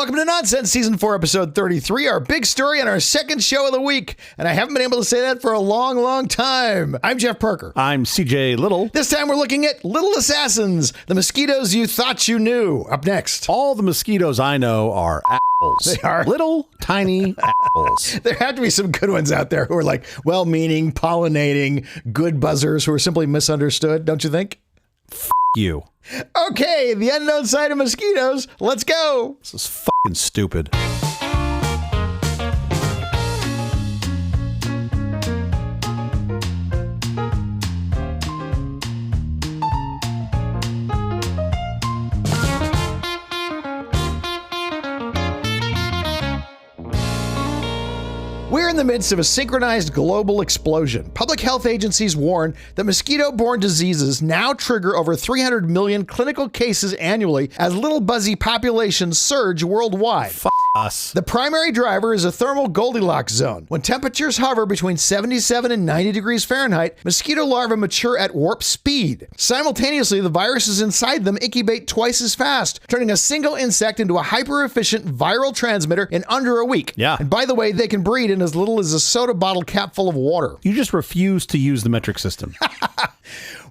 welcome to Nonsense, Season 4, Episode 33, our big story and our second show of the week. And I haven't been able to say that for a long, long time. I'm Jeff Parker. I'm CJ Little. This time we're looking at Little Assassins, the mosquitoes you thought you knew. Up next. All the mosquitoes I know are assholes. They are. Little, tiny assholes. There have to be some good ones out there who are like well-meaning, pollinating, good buzzers who are simply misunderstood, don't you think? You. Okay, the unknown side of mosquitoes. Let's go. This is fucking stupid. We're in the midst of a synchronized global explosion. Public health agencies warn that mosquito-borne diseases now trigger over 300 million clinical cases annually as little buzzy populations surge worldwide. Us. The primary driver is a thermal Goldilocks zone. When temperatures hover between 77 and 90 degrees Fahrenheit, mosquito larvae mature at warp speed. Simultaneously, the viruses inside them incubate twice as fast, turning a single insect into a hyper-efficient viral transmitter in under a week. Yeah. And by the way, they can breed in as little as a soda bottle cap full of water. You just refuse to use the metric system.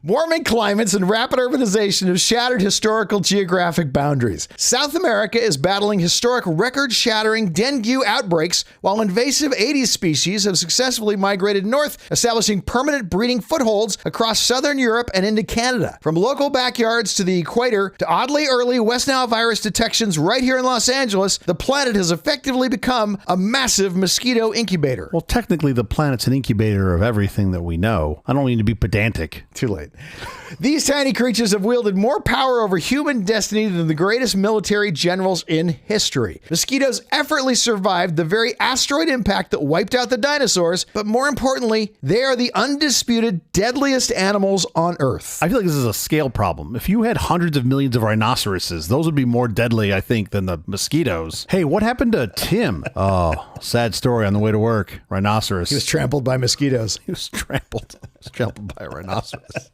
Warming climates and rapid urbanization have shattered historical geographic boundaries. South America is battling historic record-shattering dengue outbreaks, while invasive Aedes species have successfully migrated north, establishing permanent breeding footholds across southern Europe and into Canada. From local backyards to the equator to oddly early West Nile virus detections right here in Los Angeles, the planet has effectively become a massive mosquito incubator. Well, technically, the planet's an incubator of everything that we know. I don't mean to be pedantic. Too late. These tiny creatures have wielded more power over human destiny than the greatest military generals in history. Mosquitoes effortlessly survived the very asteroid impact that wiped out the dinosaurs, but more importantly, they are the undisputed deadliest animals on Earth. I feel like this is a scale problem. If you had hundreds of millions of rhinoceroses, those would be more deadly, I think, than the mosquitoes. Hey, what happened to Tim? Oh, sad story on the way to work. Rhinoceros. He was trampled by mosquitoes. He was trampled. He was trampled by a rhinoceros.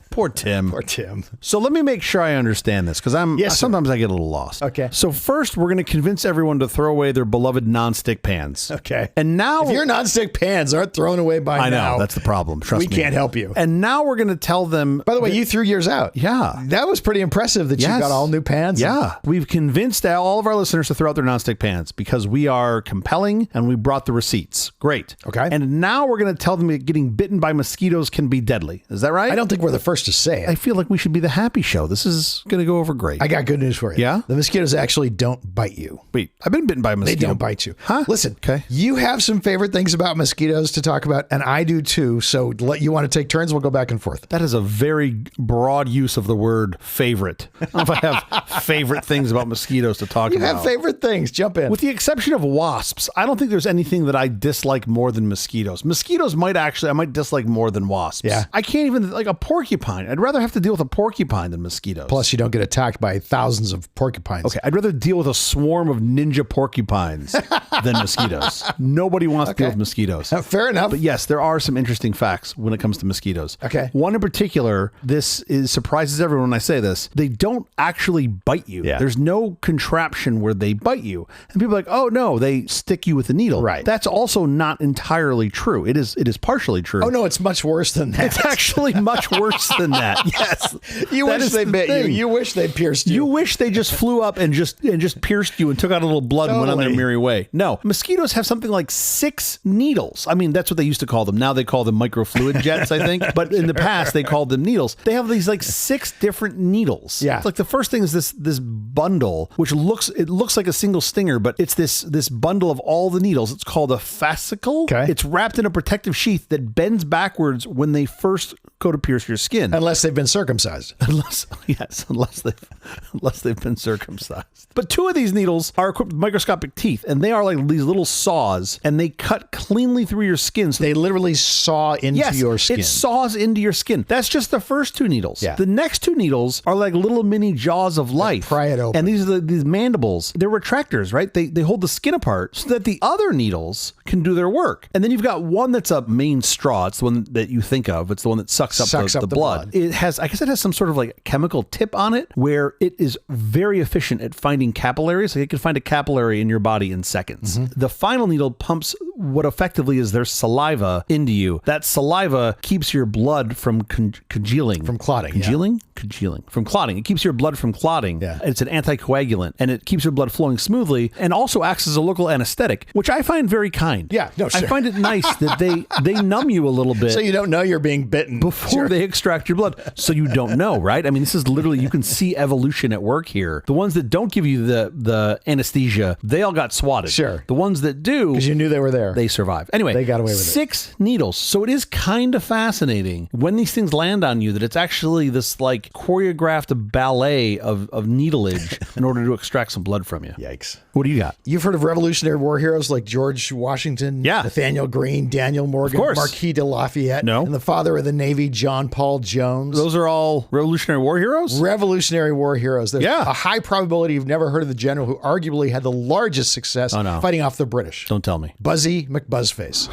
Poor Tim. Poor Tim. So let me make sure I understand this, because sometimes I get a little lost. Okay. So first, we're going to convince everyone to throw away their beloved nonstick pans. Okay. And now, if your nonstick pans aren't thrown away by now, I know, that's the problem. Trust me. We can't help you. And now we're going to tell them. By the way, you threw yours out. Yeah. That was pretty impressive that you got all new pans. Yeah. We've convinced all of our listeners to throw out their nonstick pans because we are compelling and we brought the receipts. Great. Okay. And now we're going to tell them that getting bitten by mosquitoes can be deadly. Is that right? I don't think we're the first to say it. I feel like we should be the happy show. This is going to go over great. I got good news for you. Yeah? The mosquitoes actually don't bite you. Wait, I've been bitten by a mosquito. They don't bite you. Huh? Listen, okay. You have some favorite things about mosquitoes to talk about, and I do too. So you want to take turns? We'll go back and forth. That is a very broad use of the word favorite. I don't know if I have favorite things about mosquitoes to talk about. You have favorite things. Jump in. With the exception of wasps, I don't think there's anything that I dislike more than mosquitoes. Mosquitoes I might dislike more than wasps. Yeah. I can't even, like a porcupine. I'd rather have to deal with a porcupine than mosquitoes. Plus, you don't get attacked by thousands of porcupines. Okay, I'd rather deal with a swarm of ninja porcupines than mosquitoes. Nobody wants to deal with mosquitoes. Fair enough. But yes, there are some interesting facts when it comes to mosquitoes. Okay. One in particular, surprises everyone when I say this. They don't actually bite you. Yeah. There's no contraption where they bite you. And people are like, oh no, they stick you with a needle. Right. That's also not entirely true. It is partially true. Oh no, it's much worse than that. It's actually much worse than that. Yes. You wish they bit you. You wish they pierced you. You wish they just flew up and just pierced you and took out a little blood and went on their merry way. No, mosquitoes have something like 6 needles. I mean, that's what they used to call them. Now they call them microfluid jets, I think. But in the past, they called them needles. They have these like 6 different needles. Yeah. It's like the first thing is this bundle, which looks like a single stinger, but it's this bundle of all the needles. It's called a fascicle. Okay. It's wrapped in a protective sheath that bends backwards when they first go to pierce your skin. Unless they've been circumcised. Unless they've been circumcised. But 2 of these needles are equipped with microscopic teeth, and they are like these little saws, and they cut cleanly through your skin. So they literally saw into your skin. It saws into your skin. That's just the first 2 needles. Yeah. The next 2 needles are like little mini jaws of life. Pry it open. And these are these mandibles. They're retractors, right? They hold the skin apart so that the other needles can do their work. And then you've got one that's a main straw. It's the one that you think of. It's the one that sucks sucks up the blood. It has, I guess it has some sort of like chemical tip on it where it is very efficient at finding capillaries. Like it can find a capillary in your body in seconds. The final needle pumps what effectively is their saliva into you. That saliva keeps your blood from congealing. From clotting. Congealing? Congealing. From clotting. It keeps your blood from clotting. Yeah. It's an anticoagulant, and it keeps your blood flowing smoothly and also acts as a local anesthetic, which I find very kind. Yeah, no, sure. I find it nice that they numb you a little bit. So you don't know you're being bitten. Before they extract your blood. So you don't know, right? I mean, this is literally, you can see evolution at work here. The ones that don't give you the anesthesia, they all got swatted. Sure. The ones that do, because you knew they were there, they survive. Anyway, they got away with it. 6 needles. So it is kind of fascinating when these things land on you that it's actually this like choreographed ballet of needleage in order to extract some blood from you. Yikes. What do you got? You've heard of Revolutionary War heroes like George Washington, Nathaniel Greene, Daniel Morgan, Marquis de Lafayette, and the father of the Navy, John Paul Jones. Those are all Revolutionary War heroes? Revolutionary War heroes. There's a high probability you've never heard of the general who arguably had the largest success fighting off the British. Don't tell me. Buzzy McBuzzface.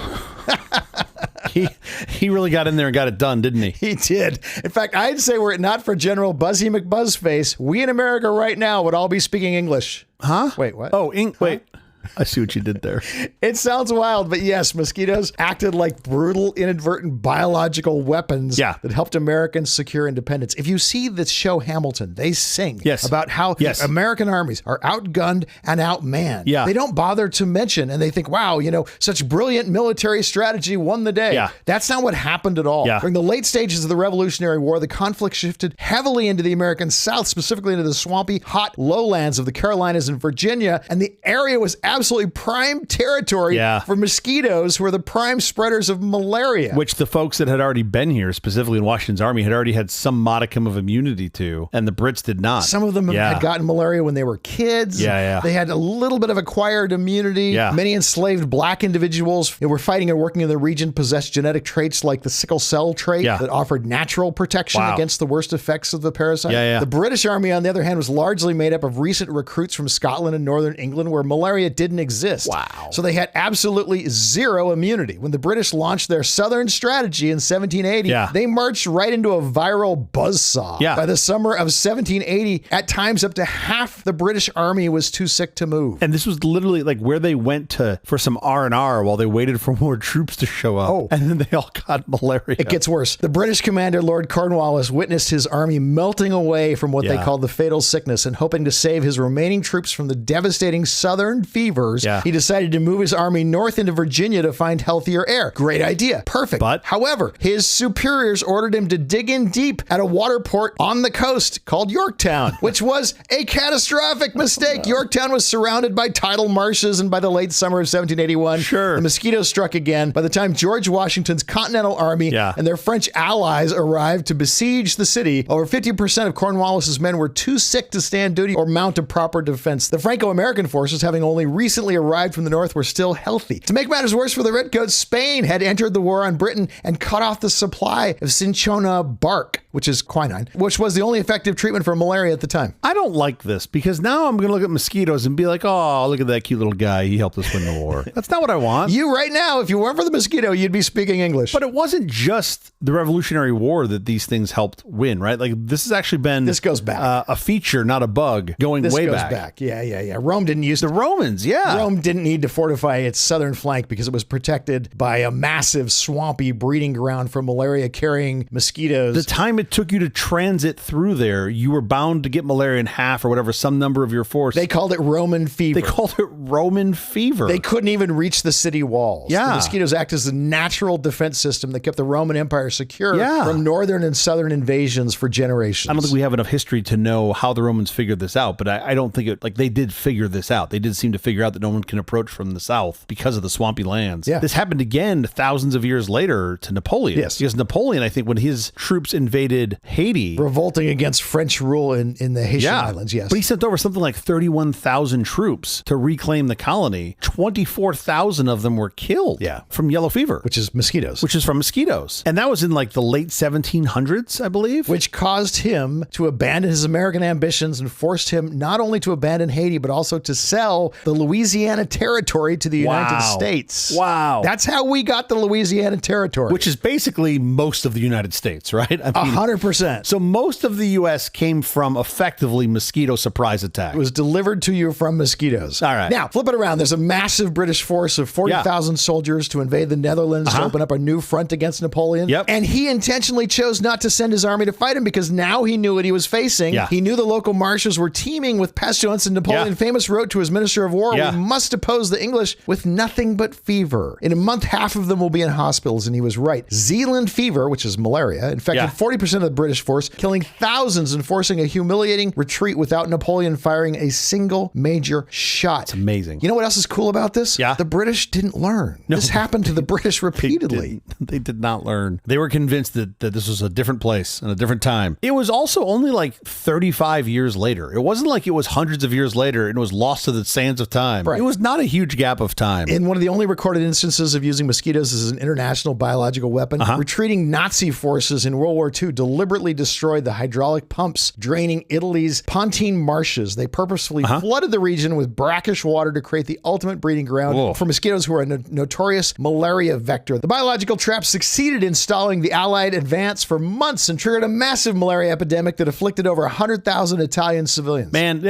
He really got in there and got it done, didn't he? He did. In fact, I'd say were it not for General Buzzy McBuzzface, we in America right now would all be speaking English. Huh? Wait, what? Oh, wait. I see what you did there. It sounds wild, but yes, mosquitoes acted like brutal, inadvertent biological weapons that helped Americans secure independence. If you see the show Hamilton, they sing about how American armies are outgunned and outmanned. They don't bother to mention, and they think, wow, such brilliant military strategy won the day. That's not what happened at all. During the late stages of the Revolutionary War, the conflict shifted heavily into the American South, specifically into the swampy, hot lowlands of the Carolinas and Virginia, and the area was absolutely prime territory for mosquitoes, who are the prime spreaders of malaria. Which the folks that had already been here, specifically in Washington's army, had already had some modicum of immunity to, and the Brits did not. Some of them had gotten malaria when they were kids. They had a little bit of acquired immunity. Many enslaved black individuals who were fighting and working in the region possessed genetic traits like the sickle cell trait that offered natural protection against the worst effects of the parasite. The British army, on the other hand, was largely made up of recent recruits from Scotland and northern England, where malaria didn't exist. So they had absolutely zero immunity. When the British launched their southern strategy in 1780, they marched right into a viral buzzsaw. By the summer of 1780, at times up to half the British army was too sick to move. And this was literally like where they went to for some R&R while they waited for more troops to show up. And then they all got malaria. It gets worse. The British commander, Lord Cornwallis, witnessed his army melting away from what they called the fatal sickness, and hoping to save his remaining troops from the devastating southern fevers, he decided to move his army north into Virginia to find healthier air. Great idea. Perfect. But however, his superiors ordered him to dig in deep at a water port on the coast called Yorktown, which was a catastrophic mistake. Yorktown was surrounded by tidal marshes, and by the late summer of 1781, the mosquitoes struck again. By the time George Washington's Continental Army and their French allies arrived to besiege the city, over 50% of Cornwallis's men were too sick to stand duty or mount a proper defense. The Franco-American forces, having only recently arrived from the north, were still healthy. To make matters worse for the Redcoats, Spain had entered the war on Britain and cut off the supply of cinchona bark, which is quinine, which was the only effective treatment for malaria at the time. I don't like this, because now I'm going to look at mosquitoes and be like, oh, look at that cute little guy. He helped us win the war. That's not what I want. You right now, if you weren't for the mosquito, you'd be speaking English. But it wasn't just the Revolutionary War that these things helped win, right? Like this has actually been this goes back a feature, not a bug, going way back. Yeah. Rome didn't use the Romans. Rome didn't need to fortify its southern flank because it was protected by a massive swampy breeding ground for malaria-carrying mosquitoes. The time it took you to transit through there, you were bound to get malaria in half or whatever, some number of your force. They called it Roman fever. They called it Roman fever. They couldn't even reach the city walls. The mosquitoes act as a natural defense system that kept the Roman Empire secure from northern and southern invasions for generations. I don't think we have enough history to know how the Romans figured this out, but I don't think they did figure this out. They did seem to figure out that no one can approach from the south because of the swampy lands. This happened again thousands of years later to Napoleon. Because Napoleon, I think, when his troops invaded invaded Haiti. Revolting against French rule in the Haitian Islands, yes. But he sent over something like 31,000 troops to reclaim the colony. 24,000 of them were killed from yellow fever. Which is mosquitoes. Which is from mosquitoes. And that was in like the late 1700s, I believe. Which caused him to abandon his American ambitions and forced him not only to abandon Haiti, but also to sell the Louisiana Territory to the United States. Wow. That's how we got the Louisiana Territory. Which is basically most of the United States, right? I mean, 100%. So most of the U.S. came from effectively mosquito surprise attack. It was delivered to you from mosquitoes. All right. Now, flip it around. There's a massive British force of 40,000 soldiers to invade the Netherlands to open up a new front against Napoleon. Yep. And he intentionally chose not to send his army to fight him because now he knew what he was facing. Yeah. He knew the local marshes were teeming with pestilence, and Napoleon famous wrote to his Minister of War, we must oppose the English with nothing but fever. In a month, half of them will be in hospitals, and he was right. Zealand fever, which is malaria, infected 40% of the British force, killing thousands and forcing a humiliating retreat without Napoleon firing a single major shot. It's amazing. You know what else is cool about this? Yeah. The British didn't learn. No. This happened to the British repeatedly. They did not learn. They were convinced that this was a different place and a different time. It was also only like 35 years later. It wasn't like it was hundreds of years later and it was lost to the sands of time. Right. It was not a huge gap of time. In one of the only recorded instances of using mosquitoes as an international biological weapon, retreating Nazi forces in World War II deliberately destroyed the hydraulic pumps draining Italy's Pontine marshes. They purposefully flooded the region with brackish water to create the ultimate breeding ground for mosquitoes who are a notorious malaria vector. The biological trap succeeded in stalling the Allied advance for months and triggered a massive malaria epidemic that afflicted over 100,000 Italian civilians. Man,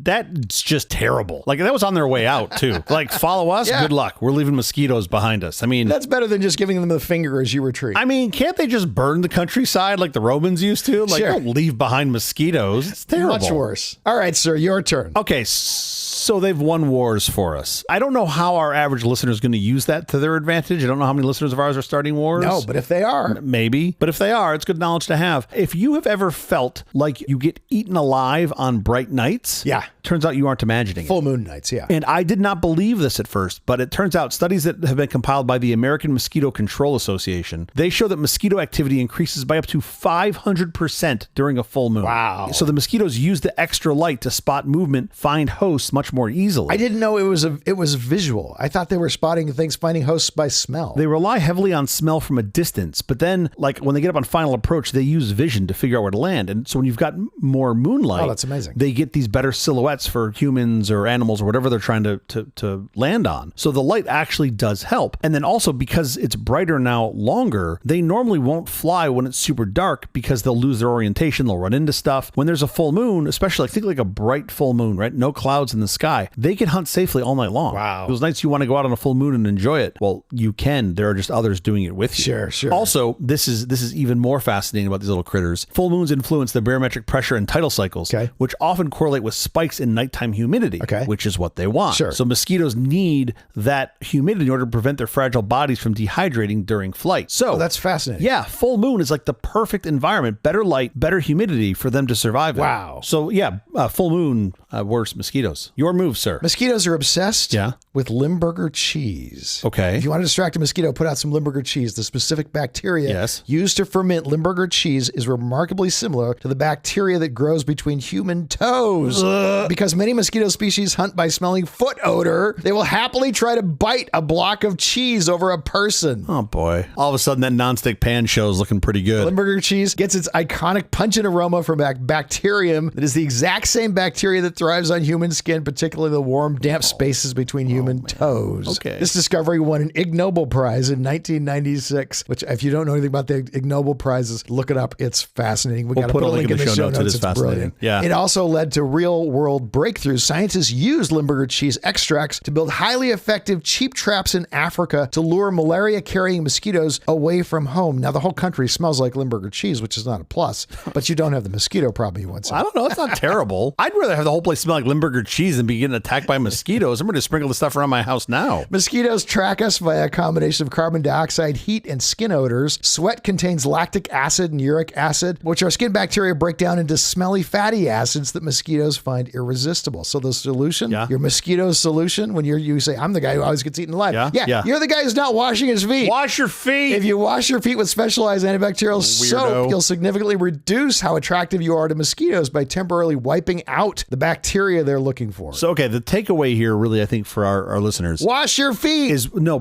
that's just terrible. Like, that was on their way out, too. Like, follow us? Good luck. We're leaving mosquitoes behind us. I mean... That's better than just giving them the finger as you retreat. I mean, can't they just burn the countryside like the Romans used to? Like, don't leave behind mosquitoes. It's terrible. Much worse. All right, sir, your turn. Okay, so they've won wars for us. I don't know how our average listener is going to use that to their advantage. I don't know how many listeners of ours are starting wars. No, but if they are. Maybe. But if they are, it's good knowledge to have. If you have ever felt like you get eaten alive on bright nights, turns out you aren't imagining Full moon nights, And I did not believe this at first, but it turns out studies that have been compiled by the American Mosquito Control Association, they show that mosquito activity increases by up to 500% during a full moon. Wow. So the mosquitoes use the extra light to spot movement, find hosts much more easily. I didn't know it was visual. I thought they were spotting things, finding hosts by smell. They rely heavily on smell from a distance, but then, like, when they get up on final approach, they use vision to figure out where to land. And so when you've got more moonlight, that's amazing. They get these better silhouettes for humans or animals or whatever they're trying to land on. So the light actually does help. And then also, because it's brighter now longer, they normally won't fly when it's super dark because they'll lose their orientation. They'll run into stuff. When there's a full moon, especially, think like a bright full moon, right? No clouds in the sky. They can hunt safely all night long. Wow. Those nights you want to go out on a full moon and enjoy it, well, you can. There are just others doing it with you. Sure. Also, this is even more fascinating about these little critters. Full moons influence the barometric pressure and tidal cycles, which often correlate with spikes in nighttime humidity, which is what they want. Sure. So mosquitoes need that humidity in order to prevent their fragile bodies from dehydrating during flight. So that's fascinating. Yeah, full moon is like the perfect environment, better light, better humidity for them to survive. Wow. In. So yeah, full moon, worse mosquitoes. Your move, sir. Mosquitoes are obsessed with Limburger cheese. Okay. If you want to distract a mosquito, put out some Limburger cheese. The specific bacteria used to ferment Limburger cheese is remarkably similar to the bacteria that grows between human toes. Because many mosquito species hunt by smelling foot odor, they will happily try to bite a block of cheese over a person. Oh boy. All of a sudden that nonstick pan show is looking pretty good. Limburger cheese gets its iconic pungent aroma from a bacterium that is the exact same bacteria that thrives on human skin, particularly the warm, damp spaces between human toes. Okay. This discovery won an Ig Nobel Prize in 1996, which if you don't know anything about the Ig Nobel Prizes, look it up. It's fascinating. We'll put a link in the show notes. It's brilliant. Yeah. It also led to real-world breakthroughs. Scientists used Limburger cheese extracts to build highly effective cheap traps in Africa to lure malaria-carrying mosquitoes away from home. Now, the whole country smells like Limburger cheese, which is not a plus, but you don't have the mosquito problem you once had. I don't know. It's not terrible. I'd rather have the whole place smell like Limburger cheese than be be getting attacked by mosquitoes. I'm going to sprinkle the stuff around my house now. Mosquitoes track us via a combination of carbon dioxide, heat, and skin odors. Sweat contains lactic acid and uric acid, which our skin bacteria break down into smelly fatty acids that mosquitoes find irresistible. So the solution, your mosquito's solution, when you say, I'm the guy who always gets eaten alive. Yeah. You're the guy who's not washing his feet. Wash your feet. If you wash your feet with specialized antibacterial soap, you'll significantly reduce how attractive you are to mosquitoes by temporarily wiping out the bacteria they're looking for. So, okay, the takeaway here really, I think, for our listeners. Wash your feet.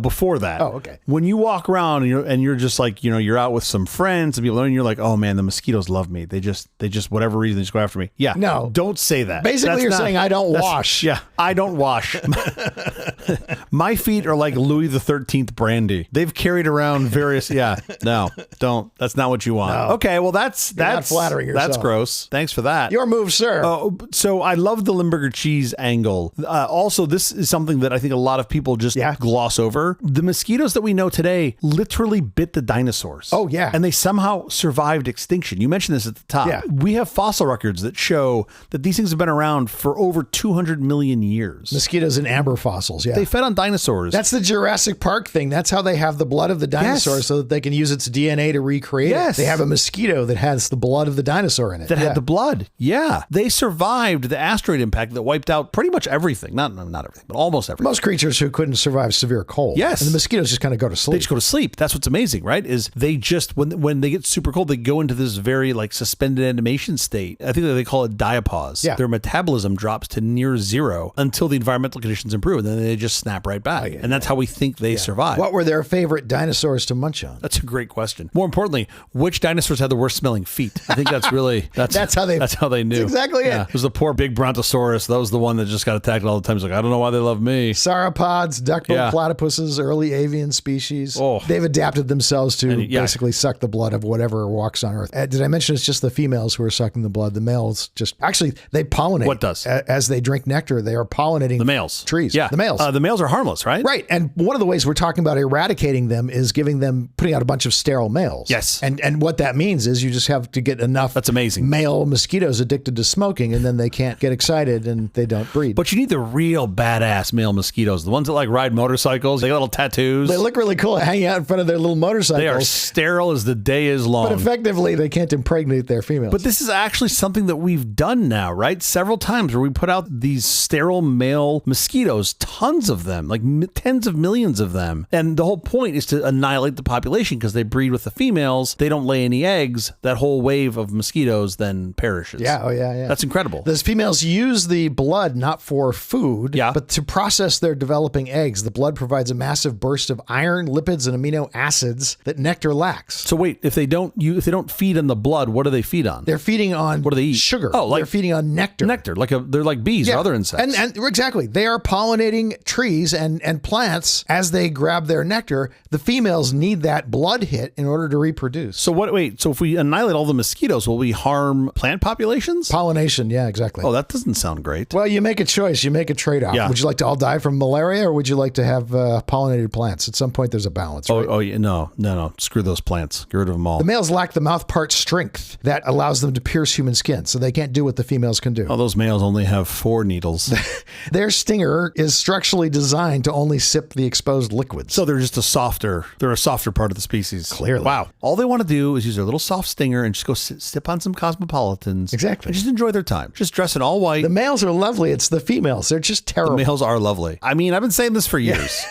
Before that. Oh, okay. When you walk around and you're just like, you're out with some friends and people, and you're like, oh man, the mosquitoes love me. They just, whatever reason, they just go after me. Yeah. No. Don't say that. Basically, you're saying I don't wash. Yeah. I don't wash. My feet are like Louis the 13th brandy. They've carried around various, no, don't. That's not what you want. No. Okay, well, that's not flattering yourself. That's gross. Thanks for that. Your move, sir. So I love the Limburger cheese angle. Also, this is something that I think a lot of people just gloss over. The mosquitoes that we know today literally bit the dinosaurs. Oh, yeah. And they somehow survived extinction. You mentioned this at the top. Yeah. We have fossil records that show that these things have been around for over 200 million years. Mosquitoes and amber fossils, They fed on dinosaurs. That's the Jurassic Park thing. That's how they have the blood of the dinosaur so that they can use its DNA to recreate it. They have a mosquito that has the blood of the dinosaur in it. That had the blood. Yeah. They survived the asteroid impact that wiped out pretty much everything. Not everything, but almost everything. Most creatures who couldn't survive severe cold. Yes. And the mosquitoes just kind of go to sleep. They just go to sleep. That's what's amazing, right? Is they just, when they get super cold, they go into this very like suspended animation state. I think that they call it diapause. Yeah. Their metabolism drops to near zero until the environmental conditions improve, and then they just snap right back. And that's how we think they survive. What were their favorite dinosaurs to munch on? That's a great question. More importantly, which dinosaurs had the worst smelling feet? I think that's really, that's how they knew. That's exactly it. It was the poor big brontosaurus. That was the one that just got attacked all the time. He's like, I don't know why they love me. Sauropods, duck-billed platypuses, early avian species. They've adapted themselves to basically suck the blood of whatever walks on Earth. Did I mention it's just the females who are sucking the blood? The males actually, they pollinate. What does? As they drink nectar, they are pollinating the males. Trees. Yeah. The males. The males are harmless, right? Right. And one of the ways we're talking about eradicating them is putting out a bunch of sterile males. Yes. And what that means is you just have to get enough male mosquitoes addicted to smoking, and then they can't get excited and they don't breed. But you need the real badass male mosquitoes, the ones that like ride motorcycles. They got little tattoos. They look really cool hanging out in front of their little motorcycles. They are sterile as the day is long. But effectively, they can't impregnate their females. But this is actually something that we've done now, right? Several times where we put out these sterile male mosquitoes, tons of them, like tens of millions of them. And the whole point is to annihilate the population because they breed with the females. They don't lay any eggs. That whole wave of mosquitoes then perishes. Yeah. Oh, yeah. That's incredible. Those females use the blood not for food, but to process their developing eggs. The blood provides a massive burst of iron, lipids, and amino acids that nectar lacks. So wait, if they don't feed on the blood, what do they feed on? They're feeding on what do they eat? Sugar. They're feeding on nectar. Nectar, they're like bees or other insects. And exactly, they are pollinating trees and plants as they grab their nectar. The females need that blood hit in order to reproduce. So so if we annihilate all the mosquitoes, will we harm plant populations? Pollination, yeah, exactly. Oh, that doesn't sound great. Well, you make a choice. You make a trade-off. Yeah. Would you like to all die from malaria, or would you like to have pollinated plants? At some point, there's a balance, right? No. Screw those plants. Get rid of them all. The males lack the mouthpart strength that allows them to pierce human skin, so they can't do what the females can do. Oh, those males only have 4 needles. Their stinger is structurally designed to only sip the exposed liquids. So they're just a softer part of the species. Clearly. Wow. All they want to do is use their little soft stinger and just go sip on some cosmopolitans. Exactly. And just enjoy their time. Just dress in all white. The males are lovely. It's the females. They're just terrible. The males are lovely. I mean, I've been saying this for years.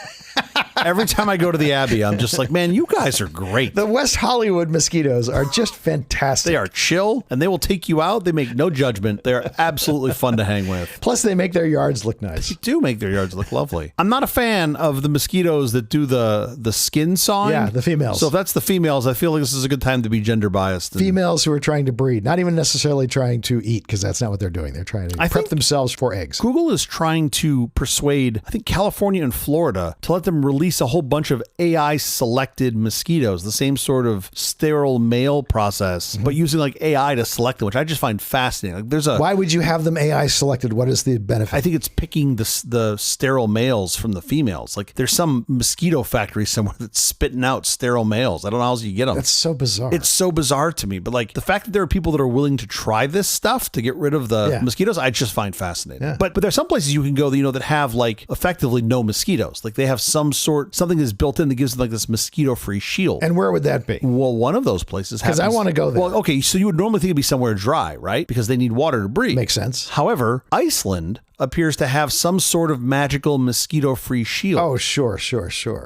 Every time I go to the Abbey, I'm just like, man, you guys are great. The West Hollywood mosquitoes are just fantastic. They are chill, and they will take you out. They make no judgment. They're absolutely fun to hang with. Plus, they make their yards look nice. They do make their yards look lovely. I'm not a fan of the mosquitoes that do the skin sawing. Yeah, the females. So if that's the females, I feel like this is a good time to be gender biased. Females who are trying to breed, not even necessarily trying to eat, because that's not what they're doing. They're trying to prep themselves for eggs. Google is trying to persuade, I think, California and Florida to let them release release a whole bunch of AI selected mosquitoes, the same sort of sterile male process, but using like AI to select them, which I just find fascinating. Like why would you have them AI selected? What is the benefit? I think it's picking the sterile males from the females. Like there's some mosquito factory somewhere that's spitting out sterile males. I don't know how else you get them. That's so bizarre. It's so bizarre to me. But like the fact that there are people that are willing to try this stuff to get rid of the mosquitoes, I just find fascinating. Yeah. But there's some places you can go that, you know, that have like effectively no mosquitoes. Like they have something that's built in that gives them like this mosquito-free shield. And where would that be? Well, one of those places happens. Because I want to go there. Well, okay, so you would normally think it'd be somewhere dry, right? Because they need water to breathe. Makes sense. However, Iceland appears to have some sort of magical mosquito-free shield. Oh, sure.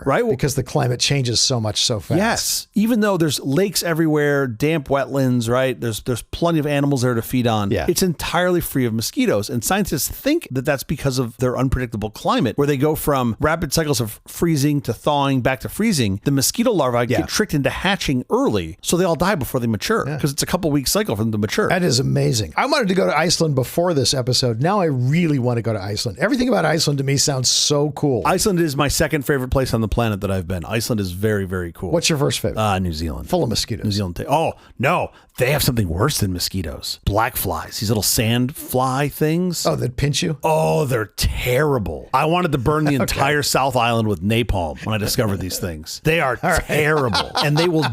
Right? Well, because the climate changes so much so fast. Yes. Even though there's lakes everywhere, damp wetlands, right? There's plenty of animals there to feed on. Yeah. It's entirely free of mosquitoes. And scientists think that that's because of their unpredictable climate, where they go from rapid cycles of freezing to thawing back to freezing. The mosquito larvae get tricked into hatching early, so they all die before they mature, because it's a couple week cycle for them to mature. That is amazing. I wanted to go to Iceland before this episode. Now I really want to go to Iceland. Everything about Iceland to me sounds so cool. Iceland is my second favorite place on the planet that I've been. Iceland is very, very cool. What's your first favorite? New Zealand. Full of mosquitoes. New Zealand. Oh, no. They have something worse than mosquitoes. Black flies. These little sand fly things. Oh, that pinch you? Oh, they're terrible. I wanted to burn the entire South Island with napalm when I discovered these things. They are terrible. And they will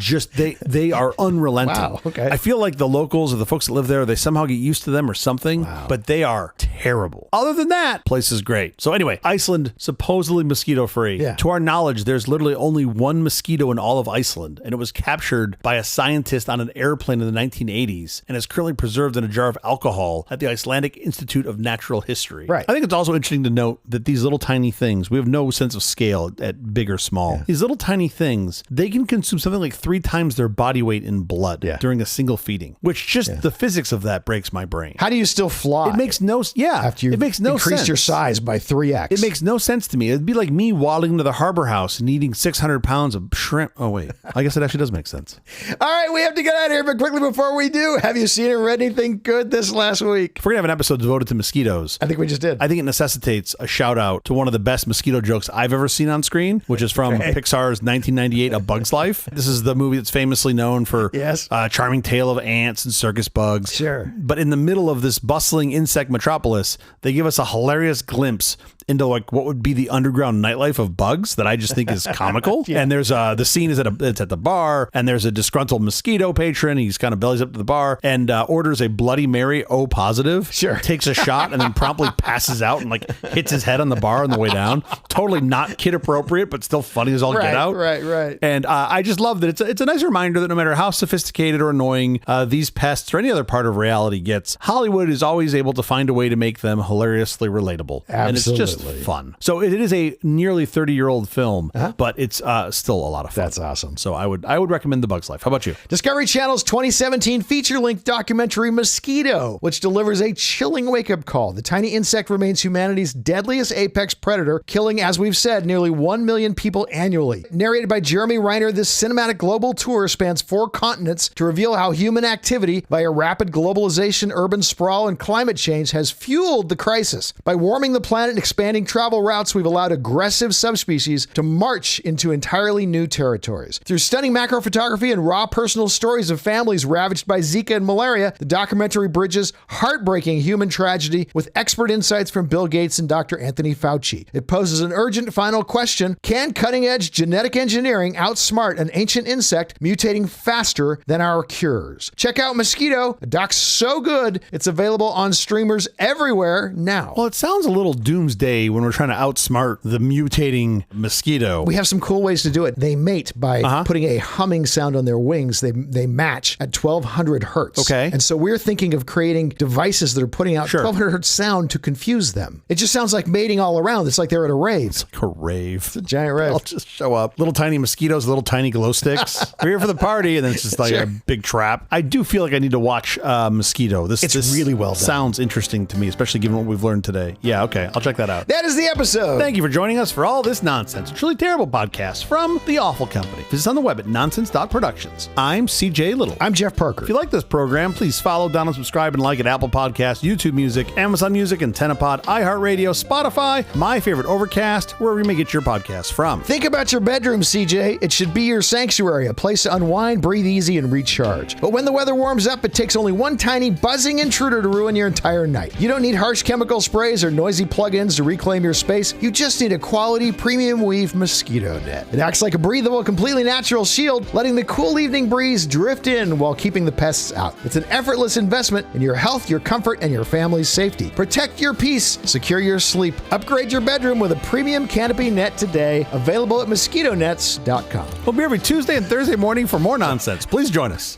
they are unrelenting. Wow, okay. I feel like the locals or the folks that live there, they somehow get used to them or something, but they are terrible. Other than that, place is great. So anyway, Iceland, supposedly mosquito-free. Yeah. To our knowledge, there's literally only one mosquito in all of Iceland, and it was captured by a scientist on an airplane in the 1980s and is currently preserved in a jar of alcohol at the Icelandic Institute of Natural History. Right. I think it's also interesting to note that these little tiny things, we have no sense of scale at big or small. Yeah. These little tiny things, they can consume something like 3 times their body weight in blood during a single feeding, which just the physics of that breaks my brain. How do you still fly? It makes no after you increased your size by 3x. It makes no sense to me. It'd be like me waddling into the harbor house and eating 600 pounds of shrimp. Oh, wait. I guess it actually does make sense. All right, we have to get out of here, but quickly before we do, have you seen or read anything good this last week? If we're going to have an episode devoted to mosquitoes, I think we just did. I think it necessitates a shout out to one of the best mosquito jokes I've ever seen on screen, which is from Pixar's 1998 A Bug's Life. This is the movie that's famously known for a charming tale of ants and circus bugs. Sure. But in the middle of this bustling insect metropolis, they give us a hilarious glimpse into like what would be the underground nightlife of bugs that I just think is comical. And there's the scene is it's at the bar, and there's a disgruntled mosquito patron. He's kind of bellies up to the bar and orders a Bloody Mary O positive. Sure. Takes a shot and then promptly passes out and like hits his head on the bar on the way down. Totally not kid appropriate, but still funny as all get out. Right. And I just love that it's a nice reminder that no matter how sophisticated or annoying these pests or any other part of reality gets, Hollywood is always able to find a way to make them hilariously relatable. Absolutely. And it's just fun. So it is a nearly 30-year-old film, but it's still a lot of fun. That's awesome. So I would recommend The Bug's Life. How about you? Discovery Channel's 2017 feature-length documentary Mosquito, which delivers a chilling wake-up call. The tiny insect remains humanity's deadliest apex predator, killing, as we've said, nearly 1 million people annually. Narrated by Jeremy Reiner, this cinematic global tour spans 4 continents to reveal how human activity via rapid globalization, urban sprawl, and climate change has fueled the crisis. By warming the planet and expanding travel routes, we've allowed aggressive subspecies to march into entirely new territories. Through stunning macro photography and raw personal stories of families ravaged by Zika and malaria, the documentary bridges heartbreaking human tragedy with expert insights from Bill Gates and Dr. Anthony Fauci. It poses an urgent final question: can cutting-edge genetic engineering outsmart an ancient insect mutating faster than our cures? Check out Mosquito, a doc so good, it's available on streamers everywhere now. Well, it sounds a little doomsday when we're trying to outsmart the mutating mosquito. We have some cool ways to do it. They mate by putting a humming sound on their wings. They match at 1200 hertz. Okay. And so we're thinking of creating devices that are putting out 1200 hertz sound to confuse them. It just sounds like mating all around. It's like they're at a rave. It's like a rave. It's a giant rave. They'll just show up. Little tiny mosquitoes, little tiny glow sticks. We're here for the party, and then it's just like a big trap. I do feel like I need to watch Mosquito. This really well done. Sounds interesting to me, especially given what we've learned today. Yeah, okay. I'll check that out. out. That is the episode. Thank you for joining us for all this nonsense. A truly terrible podcast from The Awful Company. Visit us on the web at nonsense.productions. I'm CJ Little. I'm Jeff Parker. If you like this program, please follow, download, subscribe, and like at Apple Podcasts, YouTube Music, Amazon Music, AntennaPod, iHeartRadio, Spotify, my favorite Overcast, wherever you may get your podcasts from. Think about your bedroom, CJ. It should be your sanctuary, a place to unwind, breathe easy, and recharge. But when the weather warms up, it takes only one tiny buzzing intruder to ruin your entire night. You don't need harsh chemical sprays or noisy plug-ins to reclaim your space. You just need a quality premium weave mosquito net. It acts like a breathable, completely natural shield, letting the cool evening breeze drift in while keeping the pests out. It's an effortless investment in your health, your comfort, and your family's safety. Protect your peace, secure your sleep. Upgrade your bedroom with a premium canopy net today. Available at mosquitonets.com. We'll be every Tuesday and Thursday morning for more nonsense. Please join us.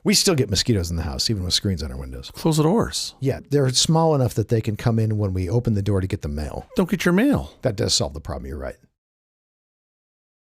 We still get mosquitoes in the house, even with screens on our windows. Close the doors. Yeah, they're small enough that they can come in when we open the door to get the mail. Don't get your mail. That does solve the problem, you're right.